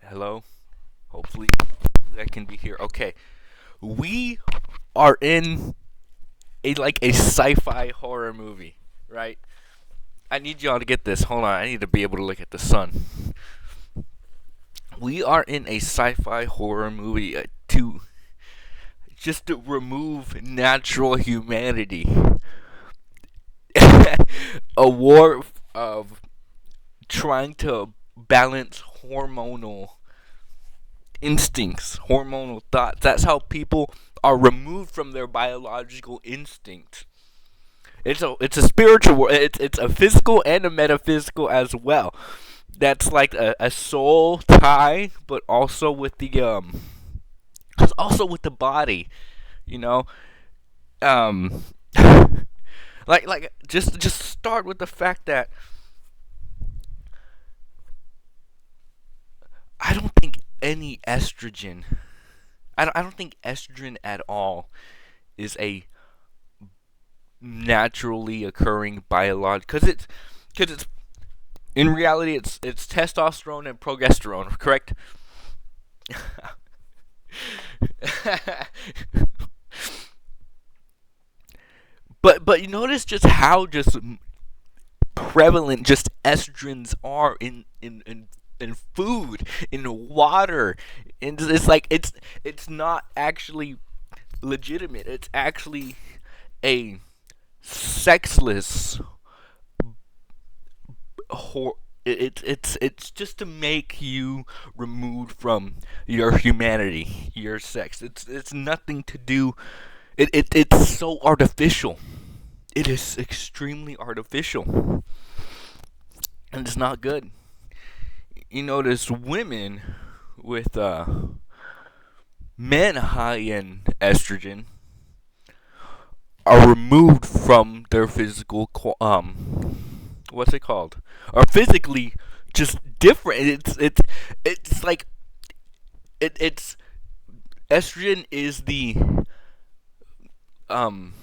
Hello. Hopefully, I can be here. Okay, we are in a sci-fi horror movie, right? I need y'all to get this. Hold on, I need to be able to look at the sun. We are in a sci-fi horror movie to just to remove natural humanity. A war of trying to balance hormonal instincts, hormonal thoughts. That's how people are removed from their biological instinct. It's a spiritual. It's a physical and a metaphysical as well. That's like a soul tie, but also with the cause also with the body. You know, um, like just start with the fact that I don't think any estrogen. I don't think estrogen at all is a naturally occurring biological because it's in reality it's testosterone and progesterone, correct? But you notice just how just prevalent just estrogens are in food, in water, and it's like it's not actually legitimate. It's actually a sexless it's just to make you removed from your humanity, your sex. It's nothing to do. It's so artificial. It is extremely artificial, and it's not good. You notice women with men high in estrogen are removed from their physical what's it called? Are physically just different. It's like it's estrogen is the um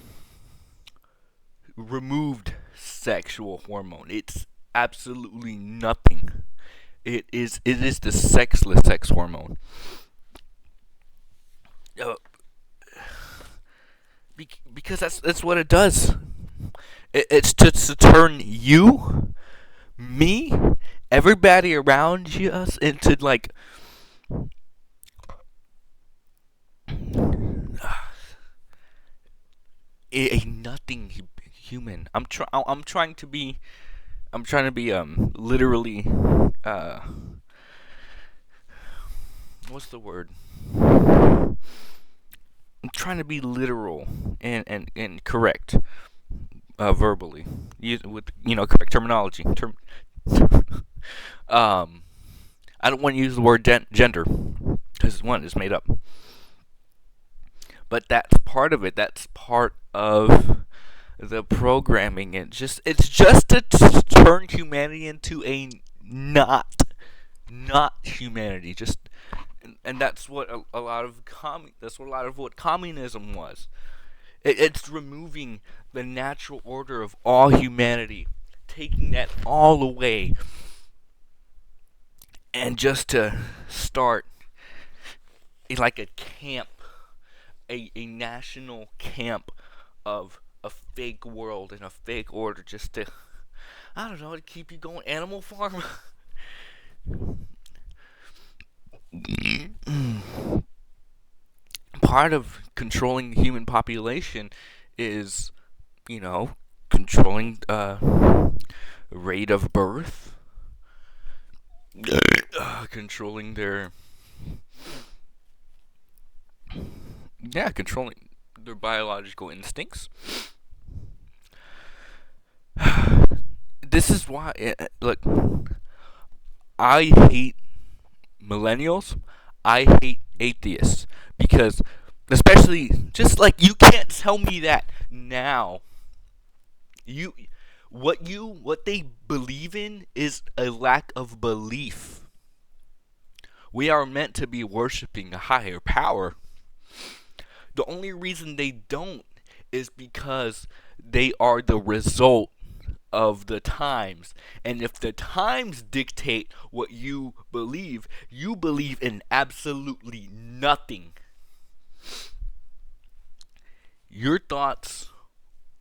removed sexual hormone. It's absolutely nothing. It is the sexless sex hormone. Uh, because that's what it does. It's just to turn you, me, everybody around us into like a nothing human. I'm trying to be literally uh what's the word? I'm trying to be literal and correct verbally, with correct terminology. Um, I don't want to use the word gender because one is made up, but that's part of it. That's part of the programming. It's just to turn humanity into a not humanity. Just and that's what a lot of that's what a lot of what communism was. It's removing the natural order of all humanity, taking that all away, and just to start like a camp, a national camp of a fake world and a fake order, just to I don't know, to keep you going. Animal Farm. Part of controlling the human population is, you know, controlling rate of birth, controlling their controlling their biological instincts. This is why look, I hate millennials. I hate atheists because, especially, just like you can't tell me that now. You, what they believe in is a lack of belief. We are meant to be worshiping a higher power. The only reason they don't is because they are the result of the times. And if the times dictate what you believe in absolutely nothing. Your thoughts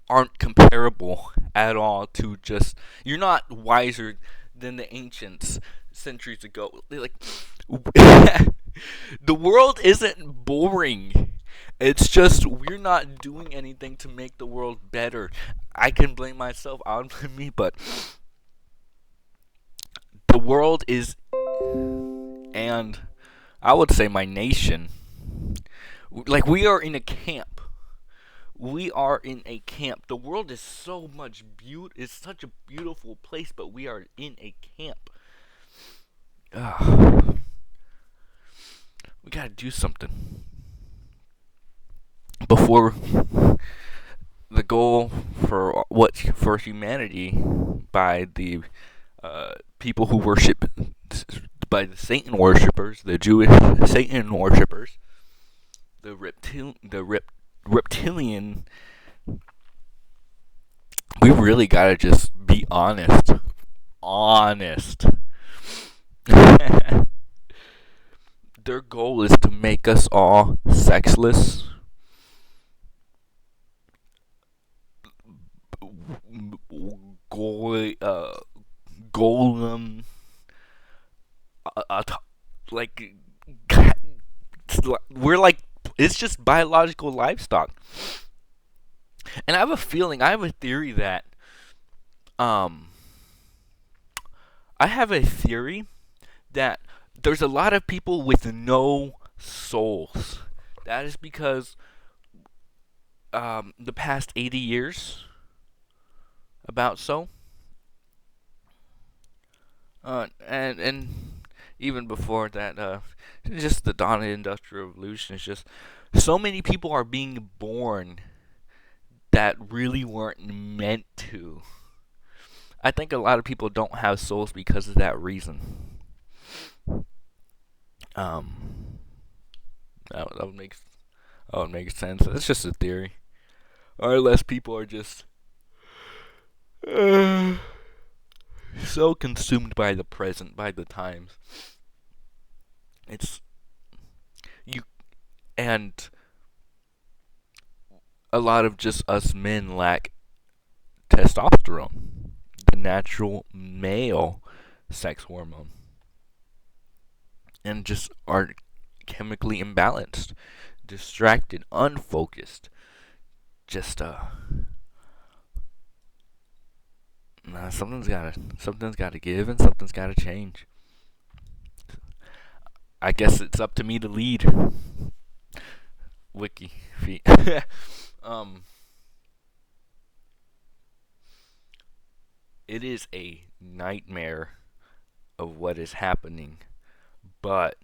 aren't comparable at all to just, you're not wiser than the ancients centuries ago. Like the world isn't boring. It's just we're not doing anything to make the world better. I can blame myself, I'll blame me, but the world is, and I would say my nation, like we are in a camp. We are in a camp. The world is so much it's such a beautiful place, but we are in a camp. Ugh. We gotta do something before the goal for humanity by the people who worship, by the Satan worshippers, the Jewish Satan worshippers, the reptilian. We really gotta just be honest. Honest. Their goal is to make us all sexless, golem, like we're like, it's just biological livestock. And I have a theory that um I have a theory that there's a lot of people with no souls. That is because the past 80 years, about so, and even before that, just the dawn of the Industrial Revolution is just so many people are being born that really weren't meant to. I think a lot of people don't have souls because of that reason. Um, that would make sense. It's just a theory. Or less people are just so consumed by the present, by the times. It's you, and a lot of just us men lack testosterone, the natural male sex hormone, and just are chemically imbalanced, distracted, unfocused. Just something's gotta give and something's gotta change. I guess it's up to me to lead. Wiki feet. um, it is a nightmare of what is happening, but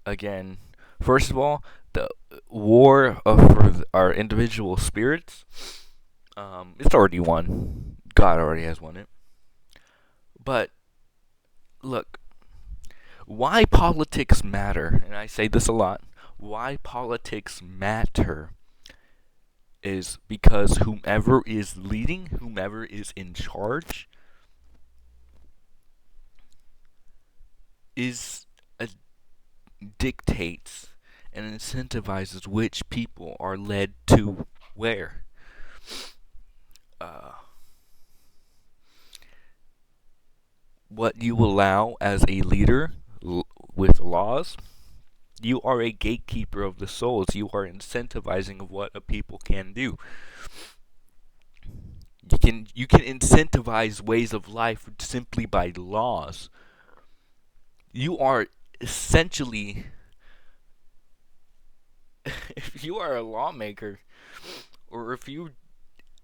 again, first of all, the war for our individual spirits, it's already won. God already has won it. But look, why politics matter, and I say this a lot, why politics matter is because whomever is leading, whomever is in charge, is dictates and incentivizes which people are led to where. What you allow as a leader with laws, you are a gatekeeper of the souls. You are incentivizing of what a people can do. You can incentivize ways of life simply by laws. You are essentially, if you are a lawmaker, or if you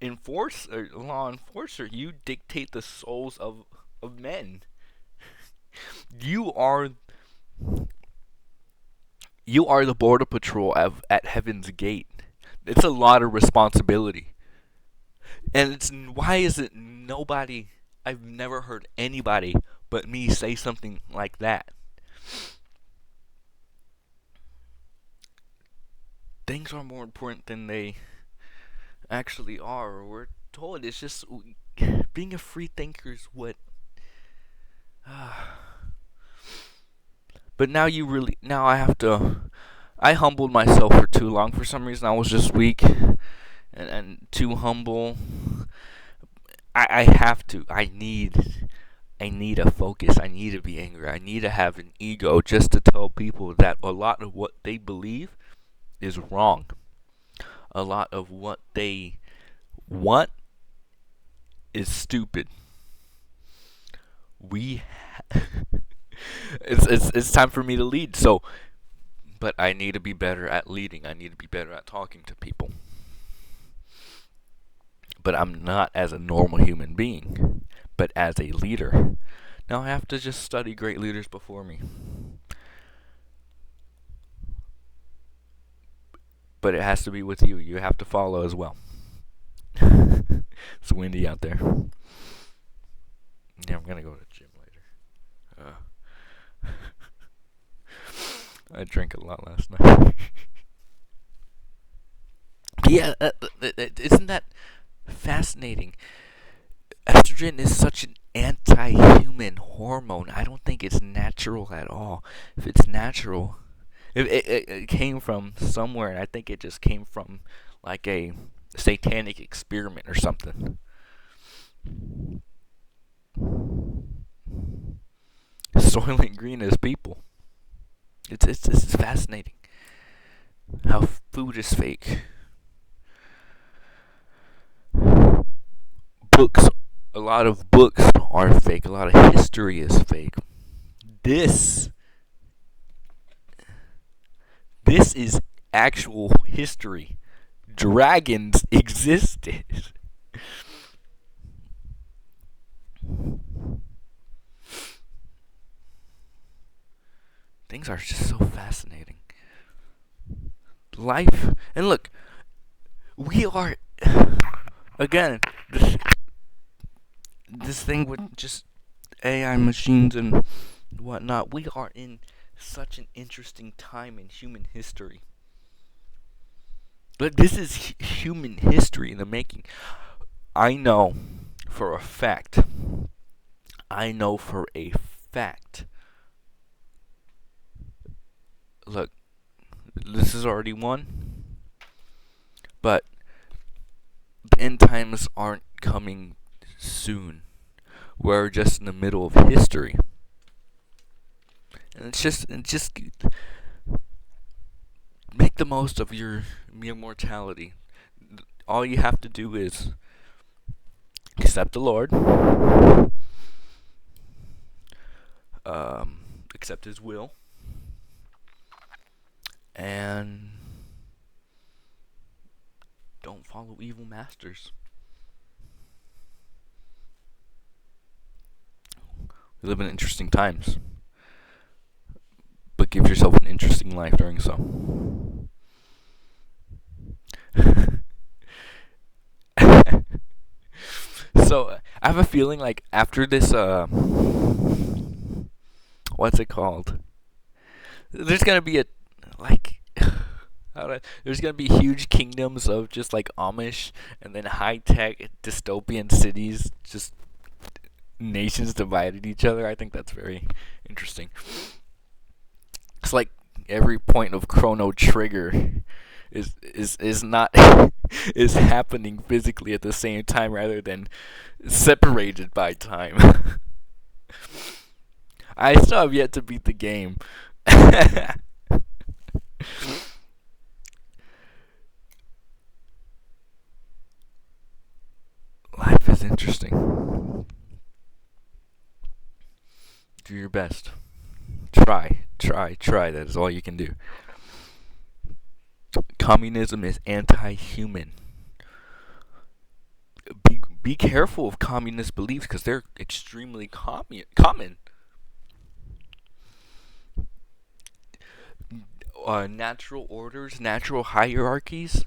enforce a law enforcer, you dictate the souls of men. You are the border patrol at Heaven's Gate. It's a lot of responsibility. And why is it nobody, I've never heard anybody but me say something like that. Things are more important than they actually are. We're told it's just Being a free thinker is what. But now I have to. I humbled myself for too long. For some reason, I was just weak and too humble. I have to. I need a focus. I need to be angry. I need to have an ego just to tell people that a lot of what they believe is wrong. A lot of what they want is stupid. We it's time for me to lead. So, but I need to be better at leading. I need to be better at talking to people. But I'm not as a normal human being, but as a leader. Now I have to just study great leaders before me. But it has to be with you. You have to follow as well. It's windy out there. Yeah, I'm gonna go to the gym later. I drank a lot last night. Yeah, isn't that fascinating? Estrogen is such an anti-human hormone. I don't think it's natural at all. If it's natural, if it came from somewhere, and I think it just came from like a satanic experiment or something. Soylent Green is people. It's fascinating how food is fake. Books, a lot of books are fake. A lot of history is fake. This this is actual history. Dragons existed. Things are just so fascinating. Life, and look, we are again this thing with just AI machines and whatnot. We are in such an interesting time in human history. But this is human history in the making. I know for a fact. I know for a fact. Look, this is already one, but the end times aren't coming soon. We're just in the middle of history. And it's just make the most of your mortality. All you have to do is accept the Lord, accept His will, and don't follow evil masters. We live in interesting times, but give yourself an interesting life doing so. So I have a feeling like after this, what's it called? There's gonna be a like. There's gonna be huge kingdoms of just like Amish, and then high tech dystopian cities, just nations divided each other. I think that's very interesting. It's like every point of Chrono Trigger is not is happening physically at the same time rather than separated by time. I still have yet to beat the game. Life is interesting. Do your best. Try. That is all you can do. Communism is anti-human. Be careful of communist beliefs because they're extremely common. Natural orders, natural hierarchies.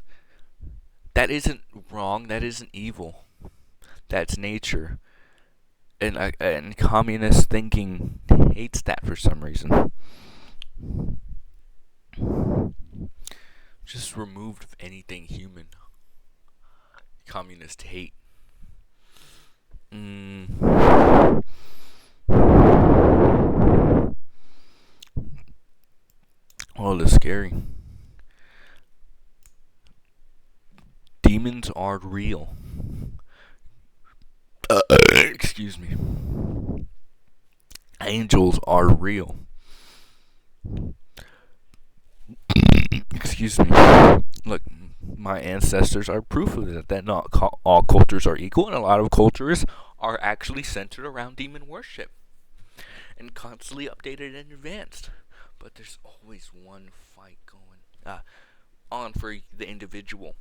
That isn't wrong. That isn't evil. That's nature. And communist thinking hates that for some reason. Just removed of anything human. Communist hate. Mm. Oh, that's scary. Demons are real. Excuse me. Angels are real. Excuse me. Look, my ancestors are proof of that. That not all cultures are equal, and a lot of cultures are actually centered around demon worship and constantly updated and advanced. But there's always one fight going on for the individual.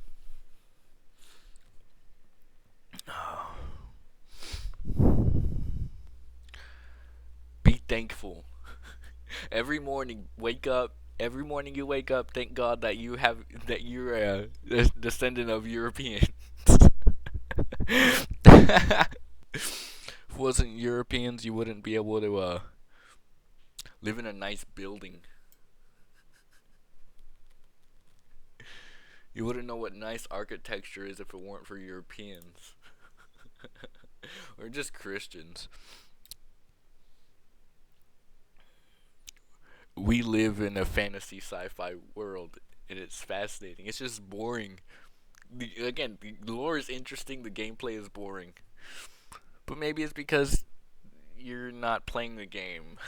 Be thankful. Every morning, wake up. Every morning you wake up, thank God that you're a descendant of Europeans. If it wasn't Europeans, you wouldn't be able to live in a nice building. You wouldn't know what nice architecture is if it weren't for Europeans. Or just Christians. We live in a fantasy sci-fi world, and it's fascinating. It's just boring. Again, the lore is interesting, the gameplay is boring. But maybe it's because you're not playing the game.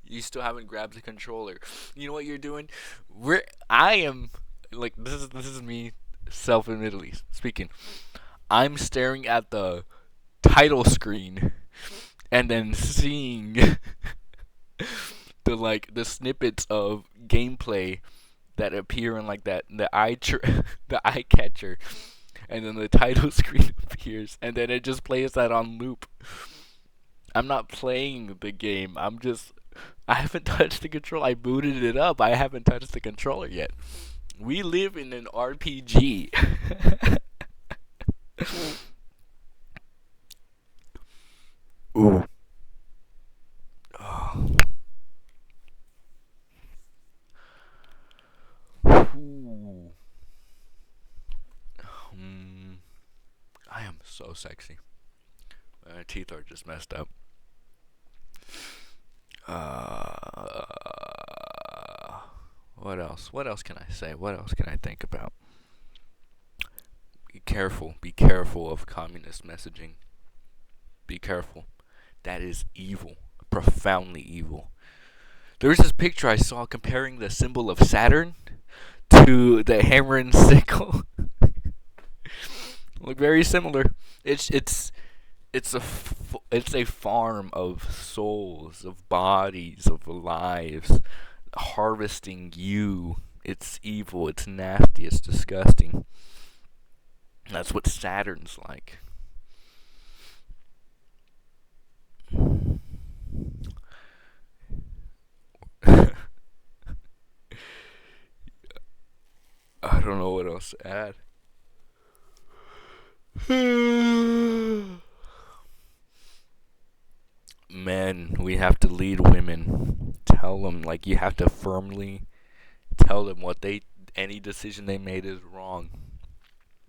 You still haven't grabbed the controller. You know what you're doing? I am like this is me self-admittedly speaking. I'm staring at the title screen and then seeing the snippets of gameplay that appear in like that the eye catcher, and then the title screen appears, and then it just plays that on loop. I'm not playing the game. I haven't touched the controller. I booted it up. I haven't touched the controller yet. We live in an RPG. Ooh. Oh. Ooh. Hmm. I am so sexy. My teeth are just messed up. What else? What else can I say? What else can I think about? Be careful. Be careful of communist messaging. Be careful. That is evil. Profoundly evil. There was this picture I saw comparing the symbol of Saturn to the hammer and sickle. Look very similar. It's a farm of souls, of bodies, of lives, harvesting you. It's evil. It's nasty. It's disgusting. That's what Saturn's like. I don't know what else to add. Men, we have to lead women. Tell them, like, you have to firmly tell them any decision they made is wrong.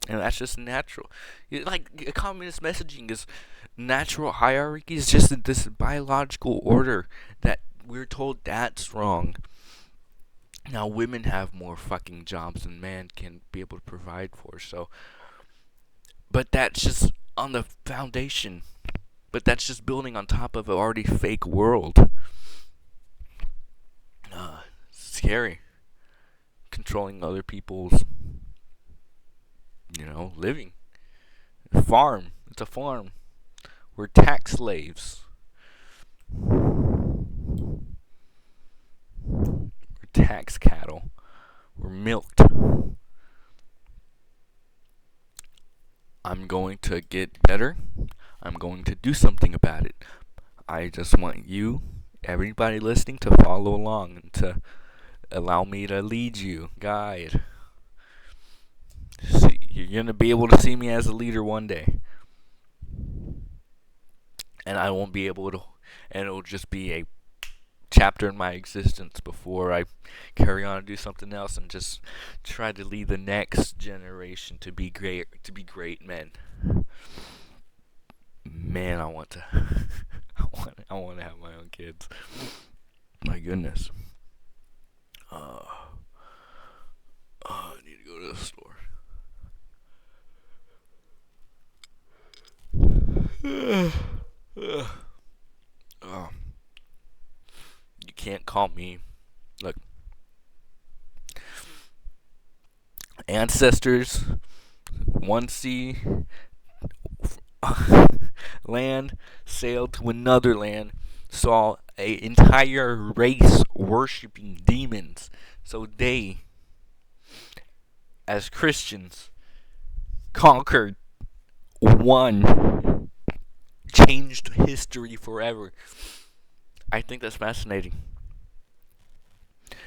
And that's just natural. Like, communist messaging is natural hierarchy, is just this biological order that we're told that's wrong. Now, women have more fucking jobs than men can be able to provide for, so. But that's just on the foundation. But that's just building on top of an already fake world. Scary. Controlling other people's, living. Farm. It's a farm. We're tax slaves. We're tax cattle. We're milked. I'm going to get better. I'm going to do something about it. I just want you, everybody listening, to follow along and to allow me to lead you, guide. You're going to be able to see me as a leader one day. And I won't be able to, and it'll just be a chapter in my existence before I carry on and do something else and just try to lead the next generation to be great men. Man, I want to. I want to have my own kids. My goodness. Uh, I need to go to the store. Um, you can't call me. Look, ancestors, one sea, land, sailed to another land, saw an entire race worshiping demons. So they, as Christians, conquered, won, changed history forever. I think that's fascinating.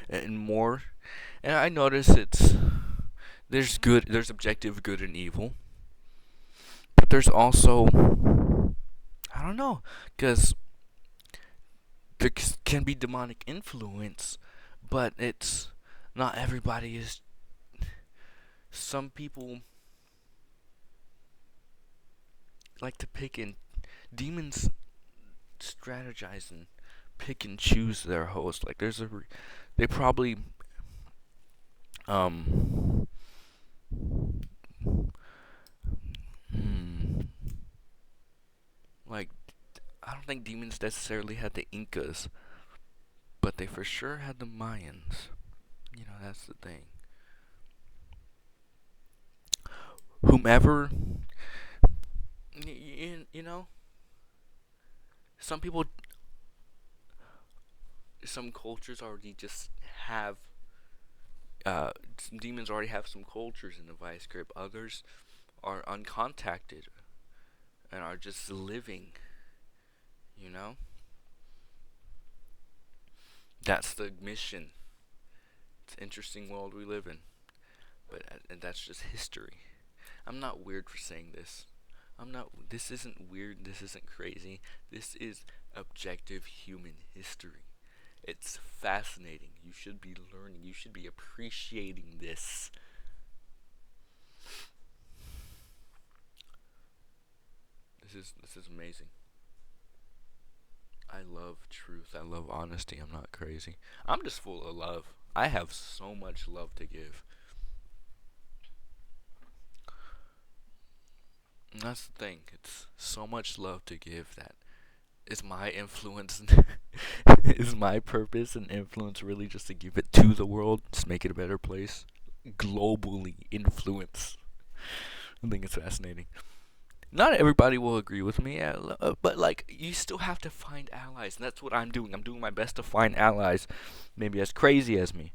And more, and I notice there's objective good and evil, but there's also, I don't know, because there can be demonic influence, but it's not everybody is. Some people like to pick and demons strategize and pick and choose their host. Like they probably um hmm, like I don't think demons necessarily had the Incas, but they for sure had the Mayans. You know, that's the thing. Whomever, you know, some people, some cultures already just have, some demons already have some cultures in the vice grip. Others are uncontacted and are just living, you know? That's the mission. It's an interesting world we live in, but and that's just history. I'm not weird for saying this. I'm not. This isn't weird. This isn't crazy. This is objective human history. It's fascinating. You should be learning. You should be appreciating this. This is amazing. I love truth. I love honesty. I'm not crazy. I'm just full of love. I have so much love to give. And that's the thing. It's so much love to give that is my influence. Is my purpose and influence really just to give it to the world, just make it a better place, globally influence. I think it's fascinating. Not everybody will agree with me, but like you still have to find allies, and that's what I'm doing. I'm doing my best to find allies, maybe as crazy as me.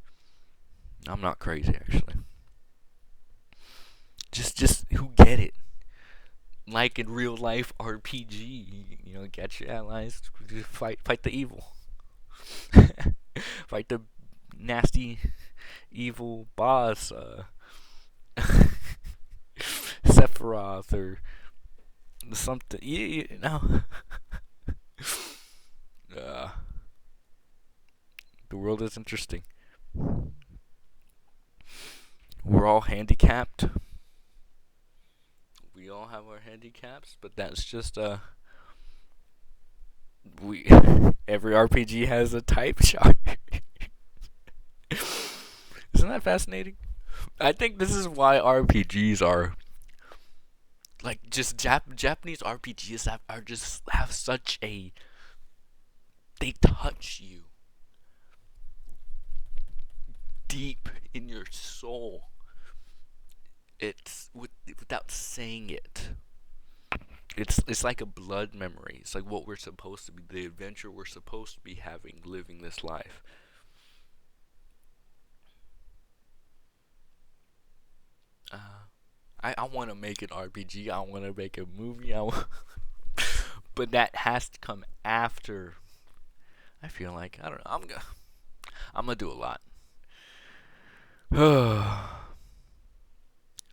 I'm not crazy actually. Just who get it. Like in real life RPG, you know, get your allies, fight the evil, fight the nasty, evil boss, Sephiroth or something. You know, uh, the world is interesting. We're all handicapped. We all have our handicaps, but that's just we every RPG has a type chart. Isn't that fascinating? I think this is why RPGs are like just Japanese RPGs are just have such a they touch you deep in your soul. Without saying it. It's like a blood memory. It's like what we're supposed to be, the adventure we're supposed to be having, living this life. I want to make an RPG. I want to make a movie. But that has to come after. I feel like I don't know. I'm gonna do a lot.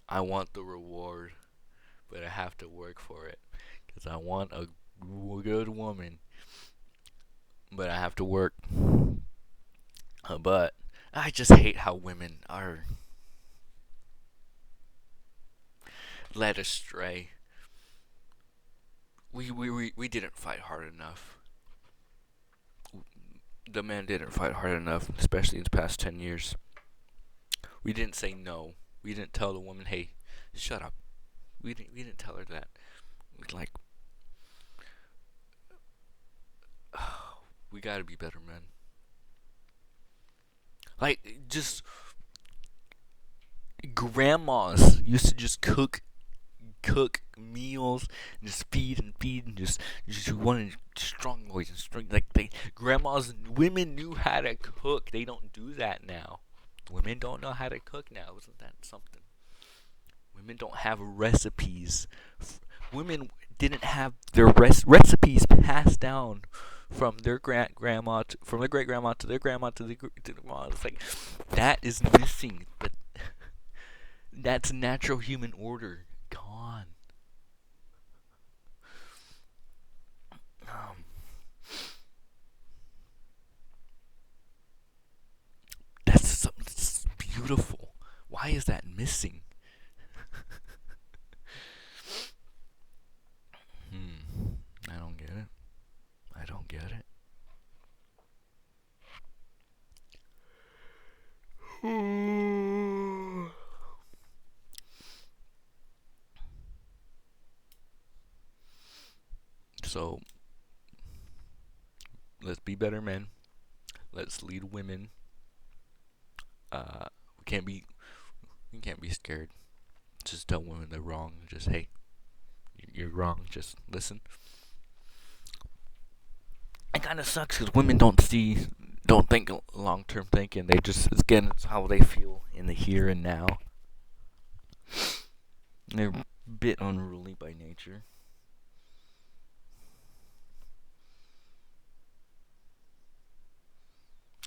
I want the reward, but I have to work for it because I want a good woman, but I have to work. But I just hate how women are led astray. we didn't fight hard enough. The men didn't fight hard enough, especially in the past 10 years. We didn't say no. We didn't tell the woman, hey, shut up. We didn't tell her that. Like, we gotta be better men. Like, just grandmas used to just cook meals and just feed and just wanted strong boys and strong, like, grandmas and women knew how to cook. They don't do that now. Women don't know how to cook now. Isn't that something? Women don't have recipes. Women didn't have their recipes passed down from their from their great grandma to their grandma to their mom. It's like that is missing. But that's natural human order gone. Um, that's something that's beautiful. Why is that missing? I don't get it. I don't get it. So let's be better men. Let's lead women. We can't be scared. Just tell women they're wrong. Just hey, you're wrong. Just listen. It kind of sucks because women don't think long term thinking. They just again it's how they feel in the here and now. They're a bit unruly by nature.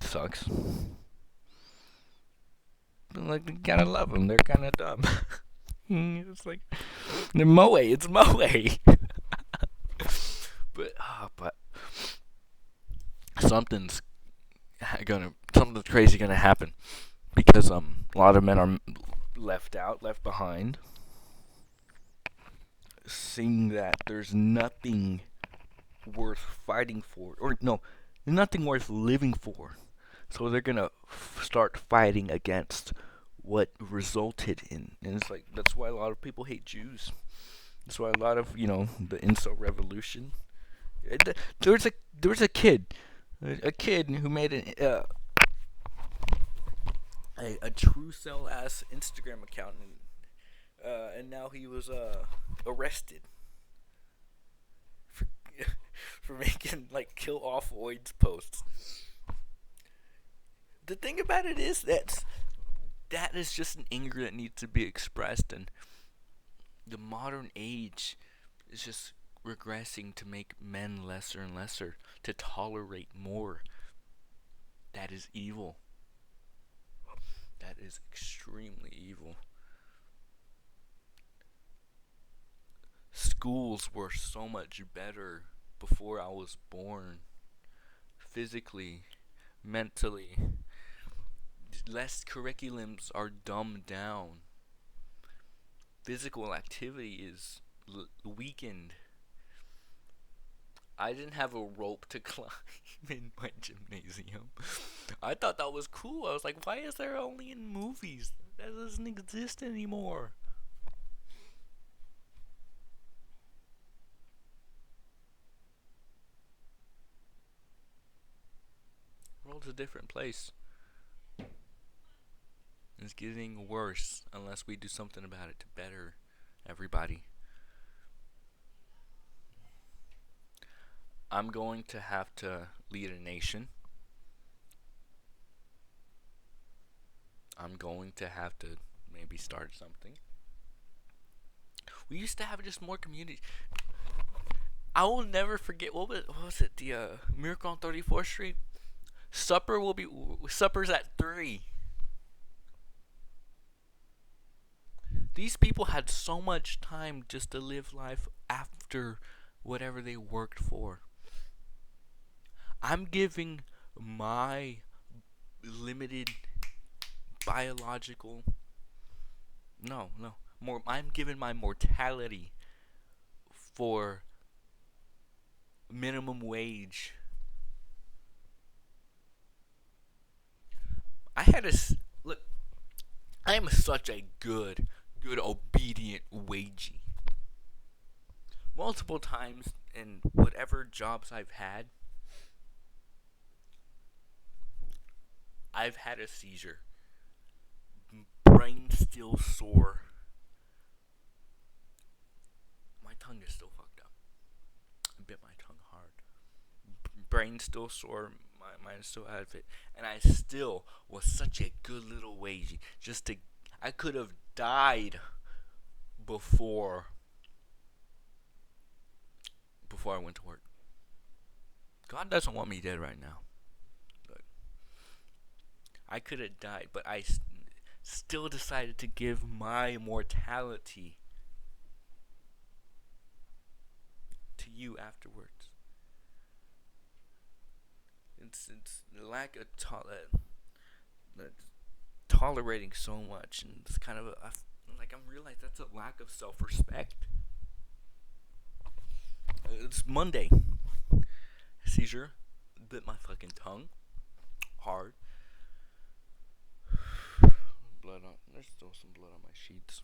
Sucks. But like you gotta love them. They're kind of dumb. It's like they're moe. It's moe. But something's something's crazy gonna happen because a lot of men are left behind, seeing that there's nothing worth fighting for, or no, nothing worth living for. So they're gonna start fighting against what resulted in, and it's like that's why a lot of people hate Jews. That's why a lot of the incel revolution. There was a kid who made a true cell ass Instagram account, and now he was arrested for for making like kill off Oids posts. The thing about it is that is just an anger that needs to be expressed, and the modern age is just regressing to make men lesser and lesser, to tolerate more. That is evil. That is extremely evil. Schools were so much better before I was born. Physically, mentally. Less curriculums are dumbed down. Physical activity is weakened. I didn't have a rope to climb in my gymnasium. I thought that was cool. I was like, why is there only in movies? That doesn't exist anymore. The world's a different place. It's getting worse unless we do something about it to better everybody. I'm going to have to lead a nation. I'm going to have to maybe start something. We used to have just more community. I will never forget what was it? The Miracle on 34th Street. Supper's at 3. These people had so much time just to live life after whatever they worked for. I'm giving my limited biological no more I'm giving my mortality for minimum wage. I had a look. I am such a good obedient wagey. Multiple times in whatever jobs I've had a seizure. Brain still sore. My tongue is still fucked up. I bit my tongue hard. Brain still sore. My mind still out of it. And I still was such a good little wagey. I could have died before before I went to work. God doesn't want me dead right now. Look, I could have died, but still decided to give my mortality to you afterwards. It's the lack of tolerating so much, and it's kind of I'm realizing that's a lack of self-respect. It's Monday. Seizure, bit my fucking tongue hard. Blood on. There's still some blood on my sheets.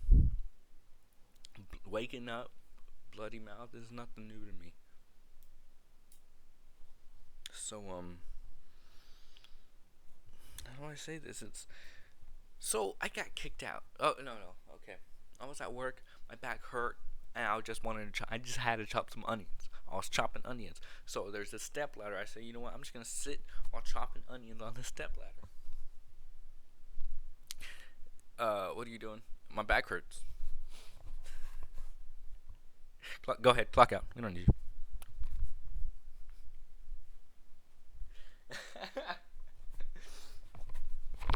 Waking up, bloody mouth is nothing new to me. So how do I say this? So I got kicked out. Oh no, okay. I was at work. My back hurt, and I just had to chop some onions. I was chopping onions. So there's a step ladder. I said, you know what? I'm just gonna sit while chopping onions on the step ladder. What are you doing? My back hurts. Go ahead, clock out. We don't need you.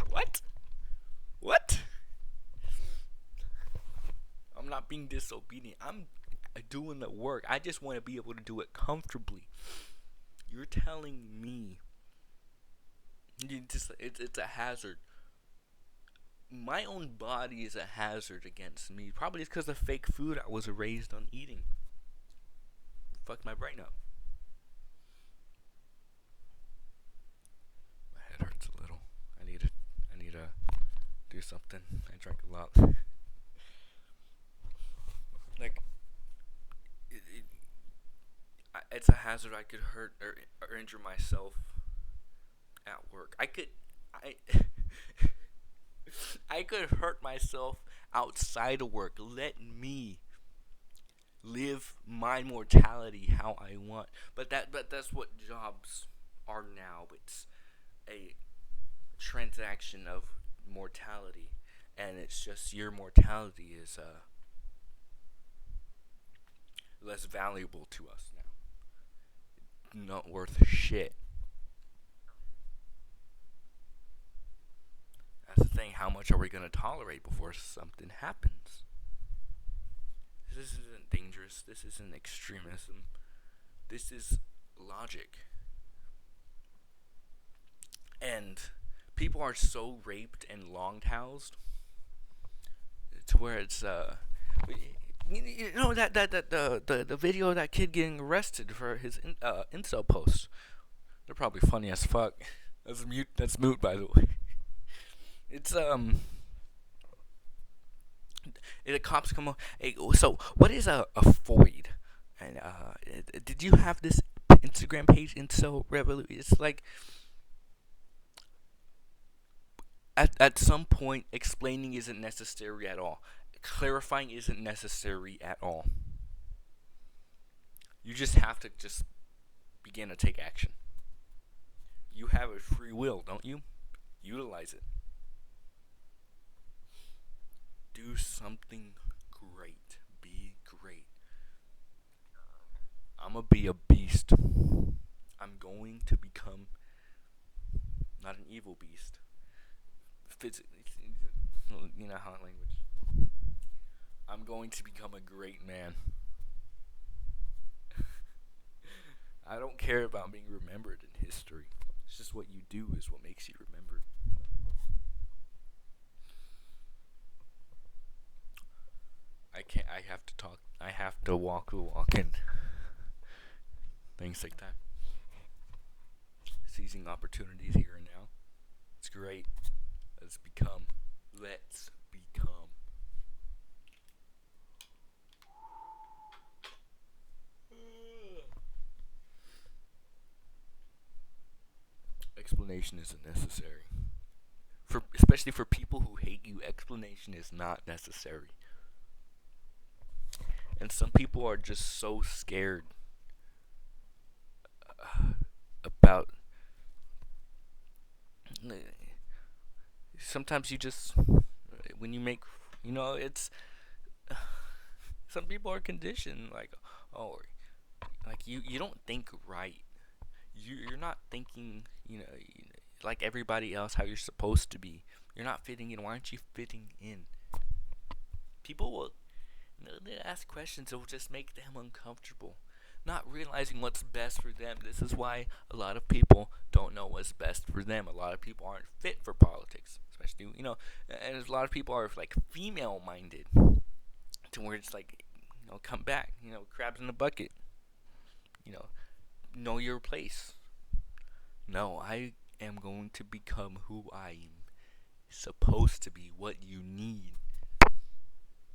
What? What? I'm not being disobedient. I'm doing the work. I just want to be able to do it comfortably. You're telling me it's a hazard. My own body is a hazard against me. Probably it's because of fake food I was raised on eating. Fucked my brain up. My head hurts a little. I need to do something. I drank a lot. Like it's a hazard. I could hurt or injure myself at work. I I could hurt myself outside of work. Let me live my mortality how I want. But that's what jobs are now. It's a transaction of mortality, and it's just your mortality is less valuable to us now. Not worth shit. That's the thing. How much are we gonna tolerate before something happens? This isn't dangerous. This isn't extremism. This is logic. And people are so raped and long-housed to where it's you know that the video of that kid getting arrested for his incel post. They're probably funny as fuck. That's mute. That's moot, by the way. It's the cops come on. Hey, so what is a Foid? And did you have this Instagram page? Incel Revolution. It's like at some point, explaining isn't necessary at all. Clarifying isn't necessary at all. You just have to just begin to take action. You have a free will, don't you? Utilize it. Do something great. Be great. I'm gonna be a beast. I'm going to become not an evil beast. Physically, you know how language. I'm going to become a great man. I don't care about being remembered in history. It's just what you do is what makes you remembered. I can't. I have to talk. I have to walk the walk and things like that. Seizing opportunities here and now. It's great. Let's become. Let's become. Explanation isn't necessary. Especially for people who hate you, explanation is not necessary. And some people are just so scared about. Sometimes you just, when you make, it's, some people are conditioned like, oh, like you don't think right. You're not thinking, like everybody else how you're supposed to be. You're not fitting in. Why aren't you fitting in? People will, they ask questions that will just make them uncomfortable, not realizing what's best for them. This is why a lot of people don't know what's best for them. A lot of people aren't fit for politics, especially, and a lot of people are like female minded, to where it's like, come back, crabs in the bucket, you know your place. No, I am going to become who I am supposed to be. What you need.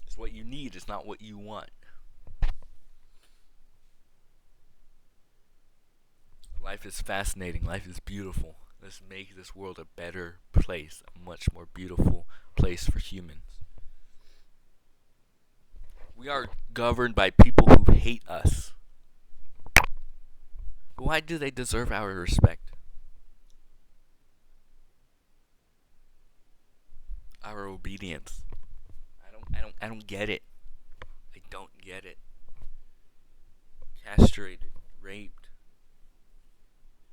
It's what you need, it's not what you want. Life is fascinating. Life is beautiful. Let's make this world a better place, a much more beautiful place for humans. We are governed by people who hate us. Why do they deserve our respect? Our obedience. I don't get it. I don't get it. Castrated, raped.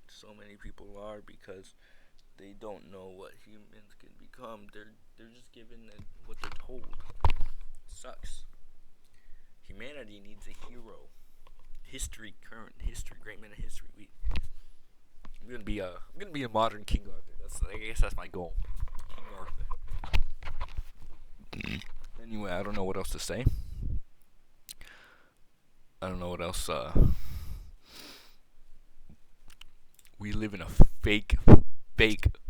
So many people are because they don't know what humans can become. They're just given what they're told. It sucks. Humanity needs a hero. History, current history, great men of history. I'm gonna be a modern King Arthur. I guess that's my goal. King Arthur. Anyway, I don't know what else to say. I don't know what else. We live in a fake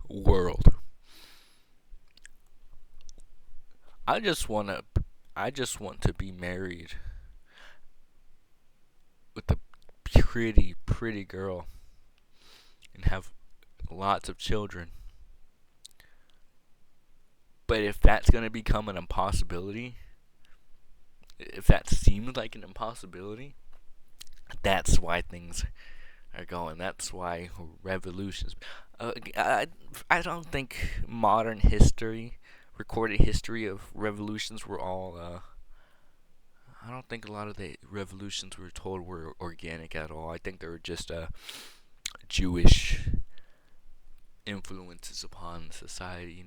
world. I just want to be married with a pretty girl and have lots of children. But if that's going to become an impossibility, if that seems like an impossibility, that's why things are going. That's why revolutions. I don't think modern history, recorded history of revolutions were all. I don't think a lot of the revolutions we were told were organic at all. I think they were just Jewish influences upon society.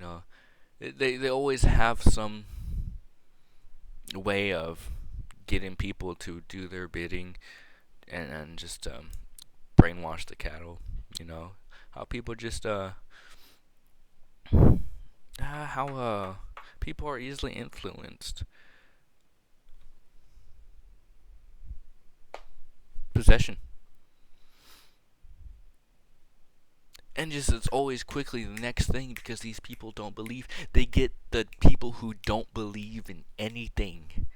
They always have some way of getting people to do their bidding and just brainwash the cattle. How people just how people are easily influenced. Possession. And just it's always quickly the next thing because these people don't believe. They get the people who don't believe in anything,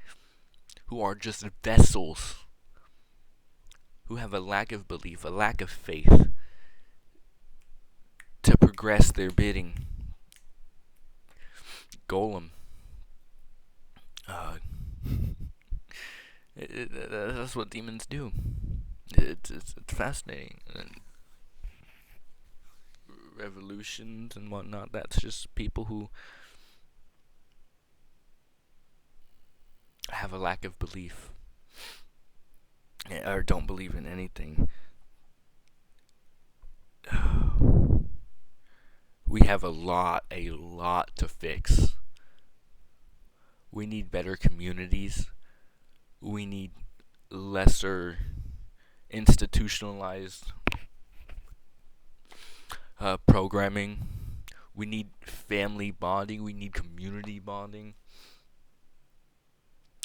who are just vessels, who have a lack of belief, a lack of faith, to progress their bidding. Golem. That's what demons do. It's fascinating. And revolutions and whatnot, that's just people who have a lack of belief or don't believe in anything. We have a lot to fix. We need better communities. We need lesser institutionalized programming. We need family bonding. We need community bonding.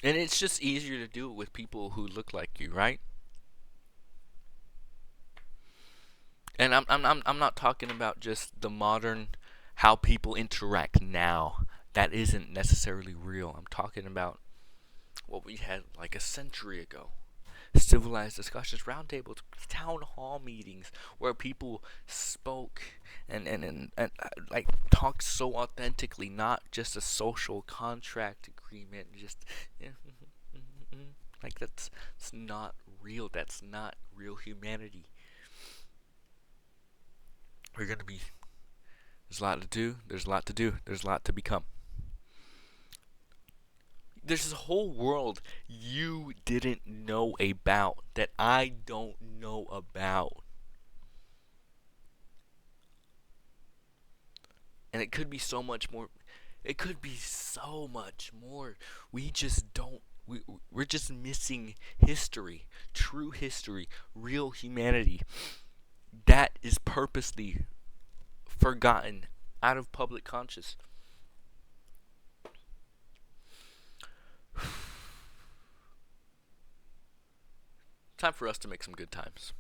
And it's just easier to do it with people who look like you, right? And I'm not talking about just the modern how people interact now. That isn't necessarily real. I'm talking about what we had like a century ago. Civilized discussions, roundtables, town hall meetings where people spoke and like talked so authentically, not just a social contract agreement. Just like it's not real. That's not real humanity. We're gonna be. There's a lot to do. There's a lot to do. There's a lot to become. There's this whole world you didn't know about that I don't know about. And it could be so much more. It could be so much more. We just don't. We're just missing history, true history, real humanity. That is purposely forgotten out of public conscious. Time for us to make some good times.